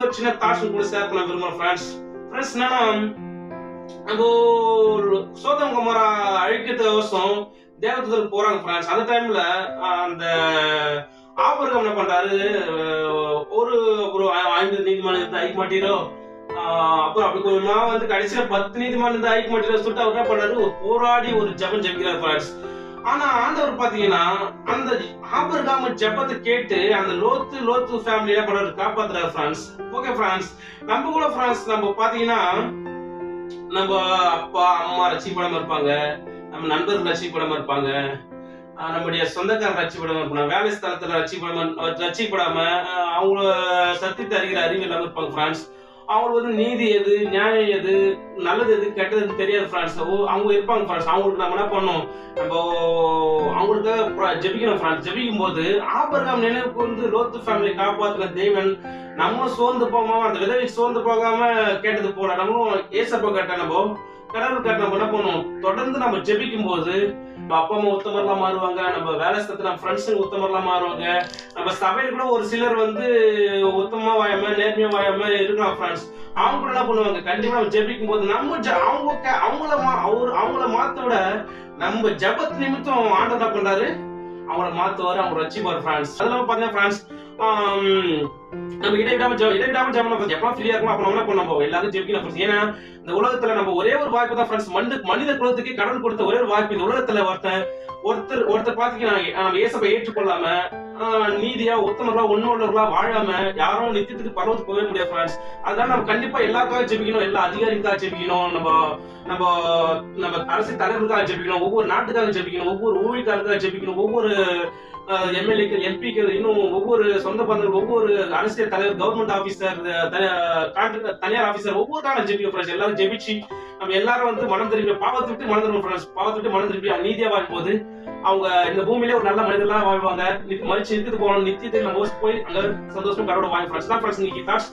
ஒரு சின்ன தாட்ஸ் கூட ஷேர் பண்ண விரும்புறேன் ஃப்ரெண்ட்ஸ். ஃப்ரெண்ட்ஸ் என்னன்னா, நம்ம ஒரு சோதம் குமாரா அழிக்கிறதுக்கோசம் தேவதூதர்கள் போறாங்க ஃப்ரெண்ட்ஸ். அந்த டைம்ல அந்த ஆபிரகாம் என்ன பண்றாரு, ஒரு ஒரு 5 நீதிமான் இருந்து ஐக்க மாட்டீரோ, அப்புறம் அப்படி கொஞ்சமா வந்து கடைசியில 10 நீதிமான் இருந்து ஐக்க மாட்டீரோ சொல்லிட்டு அவர் என்ன பண்றாரு, ஒரு போராடி ஒரு ஜெபம் ஜெபிக்கிறார் ஃப்ரெண்ட்ஸ். ஆனா ஆண்டவர் பாத்தீங்கன்னா அந்த ஆபிரகாம் ஜெபத்தை கேட்டு அந்த லோத்து ஃபேமிலி என்ன பண்றாரு, காப்பாத்துறாரு ஃப்ரெண்ட்ஸ். ஓகே ஃப்ரெண்ட்ஸ், நம்ம கூட ஃப்ரெண்ட்ஸ் நம்ம பாத்தீங்கன்னா நம்ம அப்பா அம்மா ரட்சிக்கப்படாம இருப்பாங்க, நம்ம நண்பர்கள் ரட்சிக்கப்படாம இருப்பாங்க, நம்முடைய சொந்தக்காரர் ரட்சிக்கப்படாம இருப்பாங்க, வேலை ஸ்தலத்துல ரட்சிக்கப்படாம அவங்கள சத்தியத்தை அறிகிற அறிவு இல்லாம இருப்பாங்க ஃப்ரெண்ட்ஸ். அவங்களுக்கு வந்து நீதி எது, நியாயம் எது, நல்லது எது, கெட்டது எது தெரியாது ஃப்ரெண்ட்ஸ். அவங்க இருப்பாங்க ஃப்ரெண்ட்ஸ். அவங்களுக்கு நம்ம என்ன பண்ணணும், நம்ம அவங்களுக்காக ஜெபிக்கணும் ஃப்ரெண்ட்ஸ். ஜெபிக்கும் போது ஆபிரகாம் நினைவுக்கு வந்து லோத்து ஃபேமிலி காப்பாத்துன தேவன் நம்மளும் சோர்ந்து போகாம, அந்த விதவை சோர்ந்து போகாம கேட்டது போல நம்மளும் ஏசப்பா கேட்ட நம்ம கடவுள் கேட்ட நம்ம என்ன பண்ணணும், தொடர்ந்து நம்ம ஜெபிக்கும் போது நம்ம அப்பா அம்மா உத்தமர்லாம் மாறுவாங்க, நம்ம வேலை ஸ்தலத்துல நம்ம ஃப்ரெண்ட்ஸுங்க உத்தமர்லாம் மாறுவாங்க, நம்ம சபையில கூட ஒரு சிலர் வந்து உத்தமமா வாயாம நேர்மையா வாயாம இருக்கலாம் ஃப்ரெண்ட்ஸ். அவங்க கூட என்ன பண்ணுவாங்க, கண்டிப்பா நம்ம ஜெபிக்கும் போது நம்ம அவங்கள மாத்த விட நம்ம ஜெபத்து நிமித்தம் ஆண்டவர் என்ன பண்றாரு, அவங்கள மாத்துவாரு, அவங்க ரட்சிப்பாரு ஃப்ரெண்ட்ஸ். அதெல்லாம் பாத்தீங்கன்னா ஃப்ரெண்ட்ஸ், நம்ம இடைவிடாம ஜெபம் எப்ப ஃப்ரீயா இருக்கும் அப்ப நம்ம என்ன பண்ணோம், எல்லாரும் ஜெபிக்கணும் ஃப்ரெண்ட்ஸ். ஏன்னா இந்த உலகத்துல நம்ம ஒரே ஒரு வாய்ப்பு தான் ஃப்ரெண்ட்ஸ், மனித குலத்துக்கு கடவுள் கொடுத்த ஒரே ஒரு வாய்ப்பு. இந்த உலகத்துல ஒருத்தர் பாத்தீங்கன்னா நம்ம இயேசுவை ஏற்றுக்கொள்ளாம நீதியா உத்தமர்களா உண்மையுள்ளவர்களா வாழாம யாரும் நித்தியத்துக்கு பரவத்துக்கு போகவே முடியாது ஃப்ரெண்ட்ஸ். அதனால நம்ம கண்டிப்பா எல்லாருக்காக ஜெபிக்கணும், எல்லா அதிகாரிகளுக்காக ஜெபிக்கணும், நம்ம அரசு தலைவர்களுக்காக ஜெபிக்கணும், ஒவ்வொரு நாட்டுக்காக ஜெபிக்கணும், ஒவ்வொரு ஊழியர்களுக்காக ஜெபிக்கணும், ஒவ்வொரு எம்எல்ஏக்கள் எம்பிக்கள், இன்னும் ஒவ்வொரு சொந்த பந்தங்கள், ஒவ்வொரு அரசியல் தலைவர், கவர்மெண்ட் ஆபீசர், தனியார் ஆபீசர், ஒவ்வொருக்கான ஜெபிக்கணும் ஃப்ரெண்ட்ஸ். எல்லாரும் ஜெபிச்சு நம்ம எல்லாரும் வந்து மனம் திரும்பி பாவத்தை விட்டு மனம் திரும்பணும் ஃப்ரெண்ட்ஸ். பாவத்தை விட்டு மனம் திரும்பி அவங்க நீதியா வாழும்போது அவங்க இந்த பூமியிலே ஒரு நல்ல மனிதர்களா வாழ்வாங்க. மறுச்சு இருக்குது போகணும், நித்தியத்தை நம்ம போய் அங்க சந்தோஷமா கடவுளை வாங்க ஃப்ரெண்ட்ஸ். தான் ஃப்ரெண்ட்ஸ் இன்னைக்கு தாட்ஸ்.